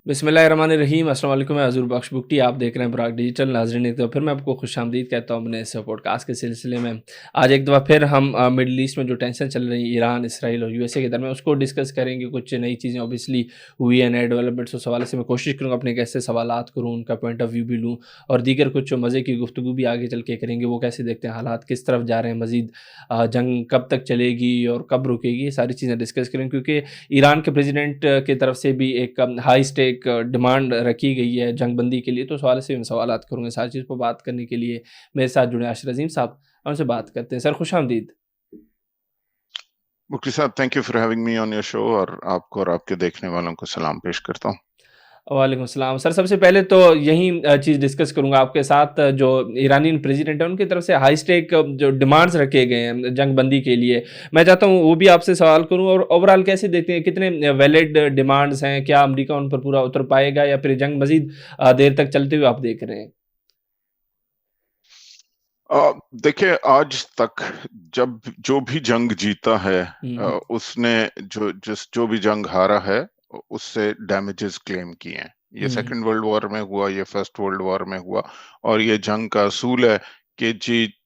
बिस्मिल्लाहिर्रहमानिर्रहीम। अस्सलाम वालेकुम। मैं हज़ूर बख्श बुकटी, आप देख रहे हैं बुराक डिजिटल। नाज़रीन, एक दफ़ा फिर मैं आपको खुशामदीद कहता हूँ अपने इस पॉडकास्ट के सिलसिले में। आज एक दफ़ा फिर हम मिडल ईस्ट में जो टेंशन चल रही है ईरान, इसराइल और यूएसए के दरमियान, उसको डिस्कस करेंगे। कुछ नई चीज़ें ऑब्वियसली हुई है, नए डेवलपमेंट्स, उस हवाले से मैं कोशिश करूँगा अपने गेस्ट से सवालात करूँ, उनका पॉइंट ऑफ व्यू भी लूँ और दीगर कुछ मज़े की गुफ्तगू भी आगे चल के करेंगे। वो कैसे देखते हैं, हालात किस तरफ जा रहे हैं, मज़ीद जंग कब तक चलेगी और कब रुकेगी, ये सारी चीज़ें डिस्कस करेंगे। क्योंकि ईरान के प्रेसिडेंट की तरफ से भी एक हाई स्टेक डिमांड रखी गई है जंग बंदी के लिए, तो उस हवाले से मैं सवालात करूँगा। सारी चीज़ पर बात करने के लिए मेरे साथ जुड़े आशिर अज़ीम साहब, उनसे बात करते हैं। सर खुशामदीद। मुफ्ती साहब, thank you for having me on your show, और आपको और आपके देखने वालों को सलाम पेश करता हूँ। वालेकुम सलाम। सर सबसे पहले तो यही चीज़ डिस्कस करूँगा आपके साथ, जो ईरानियन प्रेसिडेंट है उनकी तरफ से हाई स्टेक जो डिमांड्स रखे गए हैं जंग बंदी के लिए, मैं चाहता हूँ वो भी आपसे सवाल करूँ। और ओवरऑल कैसे देखते हैं, कितने वैलिड डिमांड्स हैं, क्या अमेरिका उन पर पूरा उतर पाएगा या फिर जंग मज़ीद देर तक चलते हुए आप देख रहे हैं? देखिए, आज तक जब जो भी जंग जीता है, हुँ, उसने जो भी जंग हारा है, उससे डैमेजेस क्लेम किए हैं। ये हुँ, सेकंड वर्ल्ड वॉर में हुआ, ये फर्स्ट वर्ल्ड वॉर में हुआ, और ये जंग का असूल है कि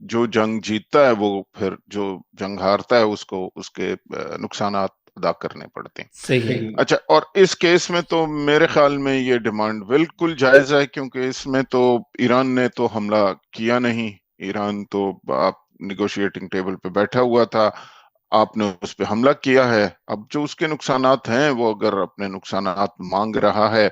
जो जंग जीतता है वो फिर जो जंग हारता है उसको उसके नुकसानात अदा करने पड़ते हैं। सही है। अच्छा, और इस केस में तो मेरे ख्याल में ये डिमांड बिल्कुल जायज है, क्योंकि इसमें तो ईरान ने तो हमला किया नहीं। ईरान तो आप निगोशिएटिंग टेबल पे बैठा हुआ था, आपने उस पे हमला किया है। अब जो उसके नुकसानात हैं, वो अगर अपने नुकसानात मांग रहा है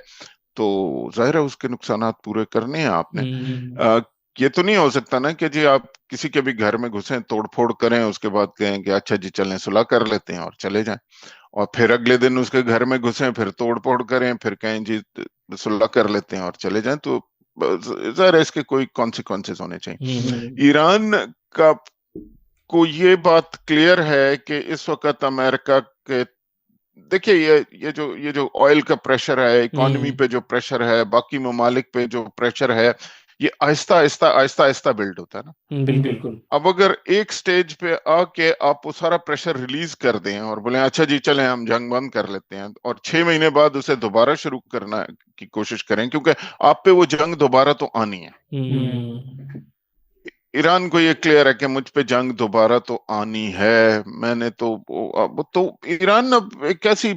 तो जाहिर है उसके नुकसानात पूरे करने हैं आपने। हुँ, अ, ये तो नहीं हो सकता ना कि जी आप किसी के भी घर में घुसें, तोड़-फोड़ करें, उसके बाद कहें कि अच्छा जी चलें सुलह कर लेते हैं और चले जाएँ। और फिर अगले दिन उसके घर में घुसें, फिर तोड़-फोड़ करें, फिर कहें जी सुलह कर लेते हैं और चले जाएँ, तो ज़ाहिर है इसके कोई कॉन्सिक्वेंसेस होने हुँ, चाहिए। ईरान का को ये बात क्लियर है कि इस वक़्त अमेरिका के, देखिए ये जो ऑयल का प्रेशर है, इकोनॉमी हुँ, पे जो प्रेशर है, बाकी ममालिक पे जो प्रेशर है, ये आहिस्ता-आहिस्ता बिल्ड होता है ना। हुँ, बिल्कुल। अब अगर एक स्टेज पे आके आप वो सारा प्रेशर रिलीज कर दें और बोले अच्छा जी चलें हम जंग बंद कर लेते हैं, और 6 महीने बाद उसे दोबारा शुरू करना की कोशिश करें, क्योंकि आप पे वो जंग दोबारा तो आनी है। हुँ, ईरान को ये क्लियर है कि मुझ पे जंग दोबारा तो आनी है। मैंने तो अब तो ईरान अब एक ऐसी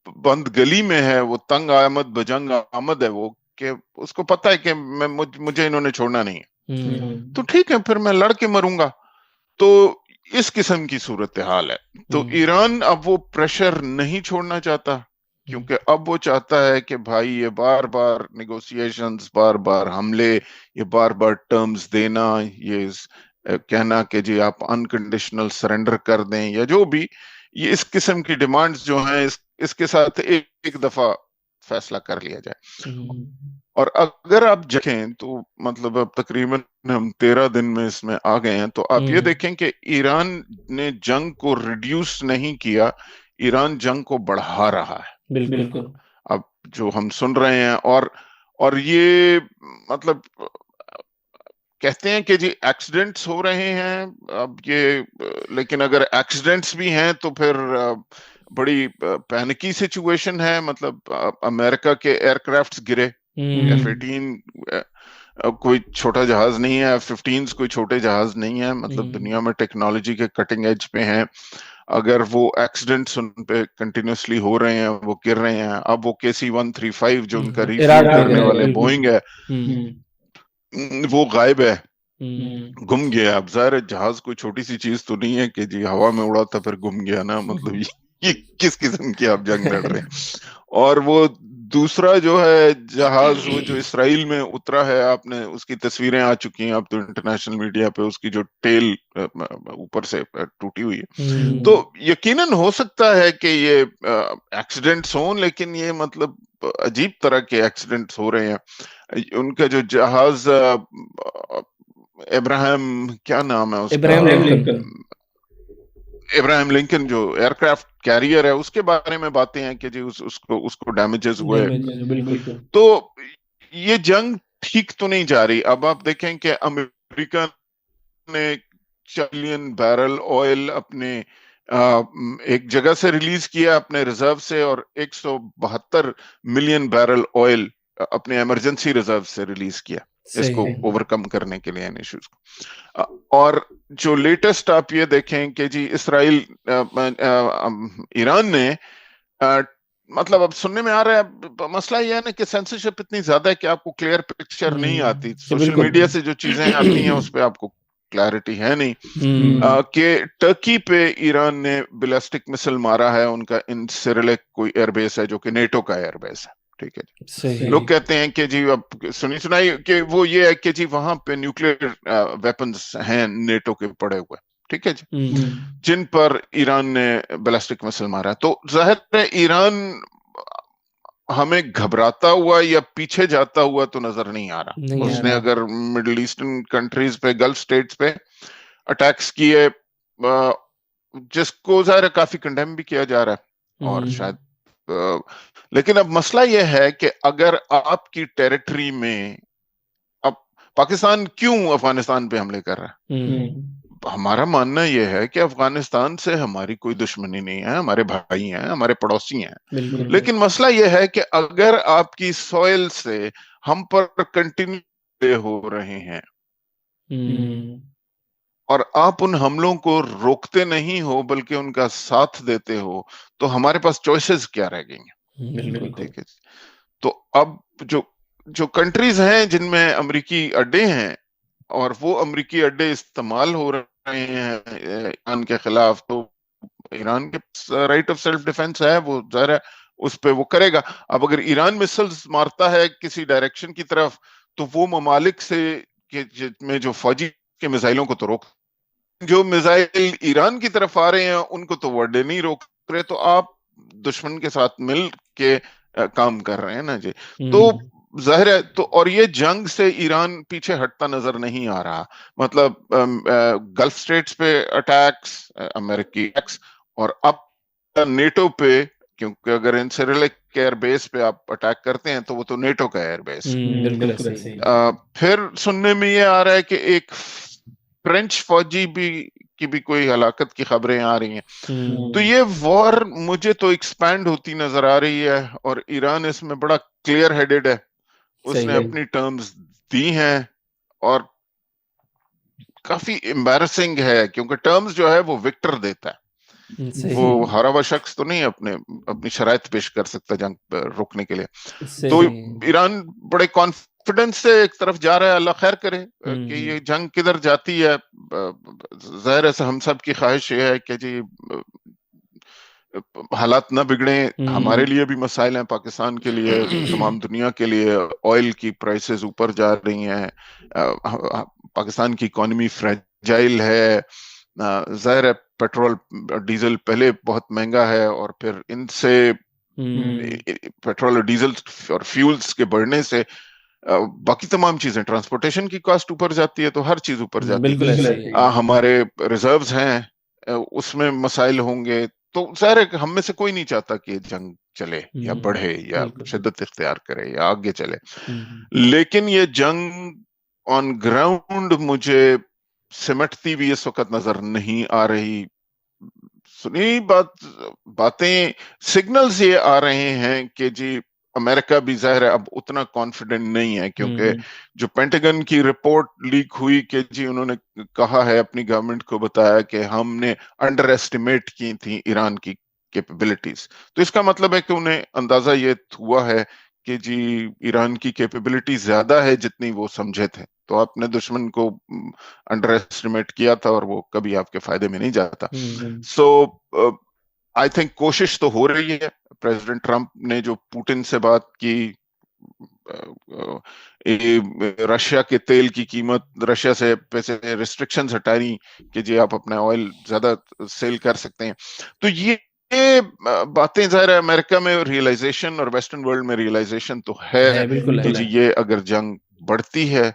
बंद गली में है, वो तंग आमद बजंग आमद है वो, कि उसको पता है कि मुझे इन्होंने छोड़ना नहीं है। तो हुँ, ठीक है, फिर मैं लड़ के मरूंगा। तो इस किस्म की सूरत हाल है। तो हुँ, ईरान अब वो प्रेशर नहीं छोड़ना चाहता, हुँ, क्योंकि अब वो चाहता है कि भाई ये बार बार निगोशिएशंस, बार बार हमले, ये बार बार टर्म्स देना, ये कहना कि जी आप अनकंडीशनल सरेंडर कर दें या जो भी, ये इस किस्म की डिमांड्स जो हैं, इसके साथ एक दफा फैसला कर लिया जाए। हुँ, और अगर आप देखें तो मतलब अब तकरीबन हम 13 दिन में इसमें आ गए हैं, तो आप ये हुँ, देखें कि ईरान ने जंग को रिड्यूस नहीं किया, ईरान जंग को बढ़ा रहा है। बिल्कुल। अब जो हम सुन रहे हैं, और ये मतलब कहते हैं कि जी एक्सीडेंट्स हो रहे हैं, अब ये लेकिन अगर एक्सीडेंट्स भी हैं तो फिर बड़ी पैनिकी सिचुएशन है। मतलब अमेरिका के एयरक्राफ्ट्स गिरे, हुँ, F-18 कोई छोटा जहाज नहीं है, F-15s कोई छोटे जहाज नहीं है, मतलब हुँ, दुनिया में टेक्नोलॉजी के कटिंग एज पे हैं। अगर वो एक्सीडेंट्स उन पे कंटिन्यूअसली हो रहे हैं, वो गिर रहे हैं, अब वो KC-135 जो उनका इराक रिफ्यूल में करने गए, वाले बिल्कुल। बोइंग है, हुँ, वो गायब है, हुँ, गुम गया। अब ज़ाहिर है जहाज कोई छोटी सी चीज तो नहीं है कि जी हवा में उड़ा था फिर गुम गया ना, मतलब ये किस किस्म की आप जंग लड़ रहे हैं। और वो दूसरा जो है जहाज, वो जो इसराइल में उतरा है, आपने उसकी तस्वीरें आ चुकी हैं, अब तो इंटरनेशनल मीडिया पे उसकी जो टेल ऊपर से टूटी हुई है। तो हुँ, यकीनन हो सकता है कि ये एक्सीडेंट्स हों, लेकिन ये मतलब अजीब तरह के एक्सीडेंट्स हो रहे हैं। उनका जो जहाज इब्राहिम, क्या नाम है उसका, इब्राहिम लिंकन। इब्राहिम लिंकन जो एयरक्राफ्ट कैरियर है, उसके बारे में बातें हैं कि जी उसको उसको डैमेजेस हुए। डैमेज है, बिल्कुल। तो ये जंग ठीक तो नहीं जा रही। अब आप देखें कि अमेरिका ने 40 बिलियन बैरल ऑयल अपने ایک جگہ سے ریلیز کیا اپنے ریزرو سے، اور 172 ملین بیرل آئل اپنے ایمرجنسی ریزرو سے ریلیز کیا اس کو اوور کم کرنے کے لیے ان ایشوز کو. اور جو لیٹسٹ آپ یہ دیکھیں کہ جی اسرائیل ایران نے مطلب اب سننے میں آ رہا ہے، مسئلہ یہ ہے نا کہ سینسرشپ اتنی زیادہ ہے کہ آپ کو کلیئر پکچر نہیں آتی. سوشل میڈیا سے جو چیزیں آتی ہیں اس پہ آپ کو کلیئرٹی ہے نہیں کہ ٹرکی پہ ایران نے بیلسٹک مسل مارا ہے. ان کا انسیرلک کوئی ایئر بیس ہے جو کہ نیٹو کا ایئر بیس ہے. ٹھیک ہے، لوگ کہتے ہیں کہ جی اب سنائی کہ وہ یہ ہے کہ جی وہاں پہ نیوکلیئر ویپنز ہیں نیٹو کے پڑے ہوئے، ٹھیک ہے جی، جن پر ایران نے بیلسٹک مسل مارا. تو ظاہر ہے ایران ہمیں گھبراتا ہوا یا پیچھے جاتا ہوا تو نظر نہیں آ رہا. اس نے اگر مڈل ایسٹرن کنٹریز پہ، گلف سٹیٹس پہ اٹیکس کیے، جس کو ظاہر کافی کنڈیم بھی کیا جا رہا ہے، اور شاید لیکن اب مسئلہ یہ ہے کہ اگر آپ کی ٹیریٹری میں، اب پاکستان کیوں افغانستان پہ حملے کر رہا ہے؟ ہمارا ماننا یہ ہے کہ افغانستان سے ہماری کوئی دشمنی نہیں ہے، ہمارے بھائی ہیں، ہمارے پڑوسی ہیں. لیکن مسئلہ یہ ہے کہ اگر آپ کی سوئل سے ہم پر کنٹینیو ہو رہے ہیں اور آپ ان حملوں کو روکتے نہیں ہو بلکہ ان کا ساتھ دیتے ہو، تو ہمارے پاس چوائسز کیا رہ گئی ہیں؟ ٹھیک ہے. تو اب جو کنٹریز ہیں جن میں امریکی اڈے ہیں اور وہ امریکی اڈے استعمال ہو رہے ہیں ایران کے خلاف، تو ایران کے رائٹ آف سیلف ڈیفense ہے، وہ ظاہر ہے اس پہ وہ کرے گا. اب اگر ایران مسلز مارتا ہے کسی ڈائریکشن کی طرف، تو وہ ممالک سے میں جو فوجی کے میزائلوں کو تو روک، جو میزائل ایران کی طرف آ رہے ہیں ان کو تو وہ اڈے نہیں روک رہے. تو آپ دشمن کے ساتھ مل کے کام کر رہے ہیں نا جی. تو ظاہر ہے تو، اور یہ جنگ سے ایران پیچھے ہٹتا نظر نہیں آ رہا. مطلب گلف سٹیٹس پہ اٹیکس، امریکی اٹیکس، اور اب نیٹو پہ، کیونکہ اگر انسیرلک ایئر بیس پہ آپ اٹیک کرتے ہیں تو وہ تو نیٹو کا ایئر بیس. پھر سننے میں یہ آ رہا ہے کہ ایک فرینچ فوجی کی بھی کوئی ہلاکت کی خبریں آ رہی ہیں. تو یہ وار مجھے تو ایکسپینڈ ہوتی نظر آ رہی ہے، اور ایران اس میں بڑا کلیئر ہیڈڈ ہے. اس نے اپنی ٹرمز دی ہیں اور کافی امبیرسنگ ہے، کیونکہ ٹرمز جو ہے وہ وکٹر دیتا ہے، وہ ہارا ہوا شخص تو نہیں اپنی شرائط پیش کر سکتا جنگ روکنے کے لیے. تو ایران بڑے کانفیڈنس سے ایک طرف جا رہا ہے. اللہ خیر کرے کہ یہ جنگ کدھر جاتی ہے. ظاہر ہے ہم سب کی خواہش یہ ہے کہ جی حالات نہ بگڑیں. ہمارے لیے بھی مسائل ہیں، پاکستان کے لیے، تمام دنیا کے لیے. آئل کی پرائسز اوپر جا رہی ہیں، پاکستان کی اکانومی فریجائل ہے. ظاہر ہے پیٹرول ڈیزل پہلے بہت مہنگا ہے، اور پھر ان سے پیٹرول اور ڈیزل اور فیولز کے بڑھنے سے باقی تمام چیزیں، ٹرانسپورٹیشن کی کاسٹ اوپر جاتی ہے، تو ہر چیز اوپر جاتی ہے. ہمارے ریزروز ہیں، اس میں مسائل ہوں گے. تو ظاہر ہے کہ ہم میں سے کوئی نہیں چاہتا کہ جنگ چلے یا بڑھے یا شدت اختیار کرے یا آگے چلے. لیکن یہ جنگ آن گراؤنڈ مجھے سمٹتی بھی اس وقت نظر نہیں آ رہی. سنی باتیں، سگنلز یہ آ رہے ہیں کہ جی امریکہ بھی ظاہر ہے اب اتنا کانفیڈنٹ نہیں ہے، کیونکہ جو پینٹاگن کی رپورٹ لیک ہوئی کہ جی انہوں نے کہا ہے، اپنی گورنمنٹ کو بتایا کہ ہم نے انڈر ایسٹیمیٹ کی تھی ایران کی کیپیبلٹیز. تو اس کا مطلب ہے کہ انہیں اندازہ یہ ہوا ہے کہ جی ایران کی کیپیبلٹی زیادہ ہے جتنی وہ سمجھے تھے. تو آپ نے دشمن کو انڈر ایسٹیمیٹ کیا تھا، اور وہ کبھی آپ کے فائدے میں نہیں جاتا. سو آئی تھنک کوشش تو ہو رہی ہے. پریزیڈنٹ ٹرمپ نے جو پوٹن سے بات کی، رشیا کے تیل کی قیمت، رشیا سے پیسے ریسٹرکشنز ہٹائی کہ جی آپ اپنا آئل زیادہ سیل کر سکتے ہیں. تو یہ باتیں ظاہر ہے امریکہ میں ریئلائزیشن اور ویسٹرن ورلڈ میں ریئلائزیشن تو ہے کہ جی یہ اگر جنگ بڑھتی ہے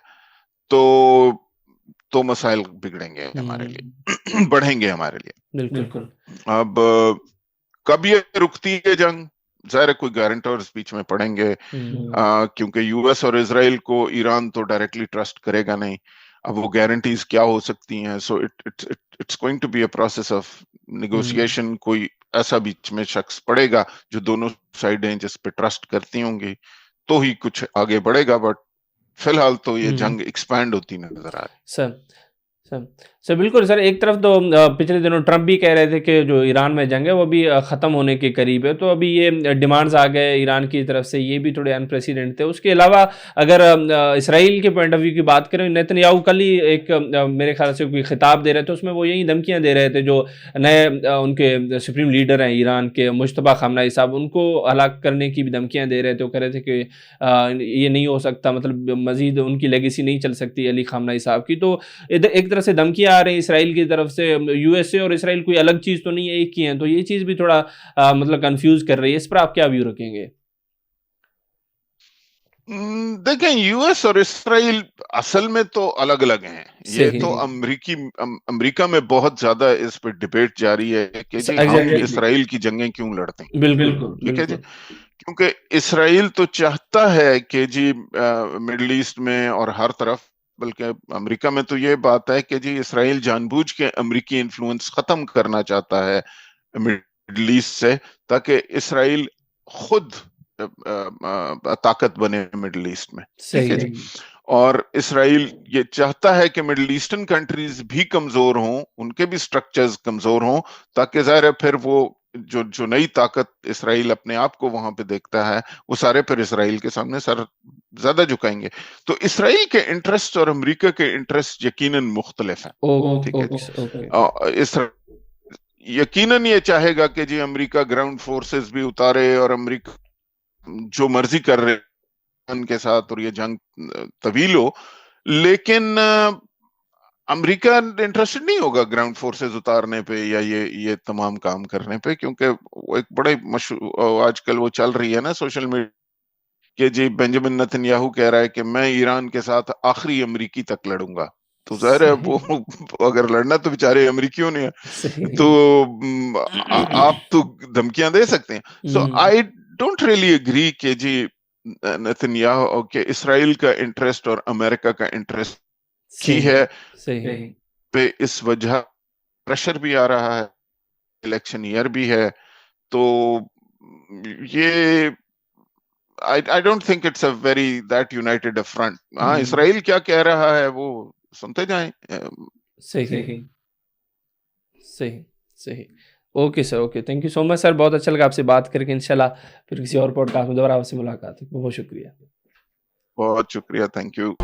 تو مسائل بگڑیں گے ہمارے لیے، بڑھیں گے ہمارے لیے. بالکل. اب کب یہ رکتی ہے جنگ؟ ظاہر ہے کوئی گارنٹرز بیچ میں پڑیں گے، کیونکہ یو ایس اور اسرائیل کو ایران تو ڈائریکٹلی ٹرسٹ کرے گا نہیں. اب وہ گارنٹیز کیا ہو سکتی ہیں؟ So it's going to be a process of negotiation कोई ऐसा बीच में शख्स पड़ेगा जो दोनों साइडें जिस पे ट्रस्ट करती होंगी तो ही कुछ आगे बढ़ेगा, बट फिलहाल तो ये जंग एक्सपैंड होती नजर आ रही है। सर सर बिल्कुल सर, एक तरफ तो पिछले दिनों ट्रंप भी कह रहे थे कि जो ईरान में जंग है वो भी ख़त्म होने के करीब है, तो अभी ये डिमांड्स आ गए ईरान की तरफ से, ये भी थोड़े अनप्रेसिडेंट थे। उसके अलावा अगर इसराइल के पॉइंट ऑफ व्यू की बात करें, नेतन्याहू कल ही एक मेरे ख्याल से कोई खिताब दे रहे थे, उसमें वो यही धमकियाँ दे रहे थे जो नए उनके सुप्रीम लीडर हैं ईरान के, मुश्तबा खamenei साहब, उनको हलाक करने की भी धमकियाँ दे रहे थे। वो कह रहे थे कि ये नहीं हो सकता, मतलब मज़ीद उनकी लेगेसी नहीं चल सकती अली खamenei साहब की। तो एक तरह से धमकियां आ रही हैं इसराइल की तरफ से, यूएसए और इसराइल कोई अलग चीज तो नहीं है, एक ही है, तो ये चीज भी थोड़ा मतलब कंफ्यूज कर रही है। इस पर आप क्या व्यू रखेंगे? देखें, यूएस और इसराइल असल में तो अलग अलग हैं। ये तो अमेरिका में बहुत ज्यादा इस पर डिबेट जारी है कि जी हम इसराइल की जंगें क्यों लड़ते हैं। बिल्कुल ठीक है जी, क्योंकि इसराइल तो चाहता है कि जी मिडिल ईस्ट में और हर तरफ, बल्कि अमेरिका में तो ये बात है कि जी इसराइल जानबूझ के अमेरिकी इन्फ्लुएंस खत्म करना चाहता है मिडिल ईस्ट से, ताकि इसराइल खुद ताकत बने मिडिल ईस्ट में। ठीक है जी, और इसराइल ये चाहता है कि मिडिल ईस्टर्न कंट्रीज भी कमजोर हों, उनके भी स्ट्रक्चर्स कमजोर हों, ताकि ज़ाहिर है फिर वो जो नई ताकत इसराइल अपने आप को वहां पे देखता है, वो सारे फिर इसराइल के सामने सर ज्यादा झुकाएंगे। तो इसराइल के इंटरेस्ट और अमेरिका के इंटरेस्ट यकीनन मुख्तलिफ हैं। ठीक है, यकीनन ये चाहेगा कि जी अमेरिका ग्राउंड फोर्सेस भी उतारे और अमेरिका जो मर्जी कर रहे उनके साथ और ये जंग तवील हो, लेकिन अमेरिका इंटरेस्टेड नहीं होगा ग्राउंड फोर्सेस उतारने पे या ये तमाम काम करने पे, क्योंकि वो एक बड़े आजकल वो चल रही है ना सोशल मीडिया कि जी बेंजामिन नेतन्याहू कह रहा है कि मैं ईरान के साथ आखिरी अमेरिकी तक लड़ूंगा। तो ज़ाहिर है वो अगर लड़ना तो बेचारे अमेरिकियों ने है, तो आप तो धमकियां दे सकते हैं। सो आई डोंट रियली एग्री कि जी नेतन्याहू के इसराइल का इंटरेस्ट और अमेरिका का इंटरेस्ट की है पे इस वजह प्रेशर भी आ रहा है, इलेक्शन ईयर भी है, तो ये I don't think it's a very that united a front. हाँ, इसराइल क्या कह रहा है वो सुनते जाएं। सही। Okay sir, okay, thank you so much sir, बहुत अच्छा लगा आपसे बात करके। इंशाल्लाह फिर किसी और पॉडकास्ट में दोबारा आपसे मुलाकात है। बहुत शुक्रिया। बहुत शुक्रिया, थैंक यू।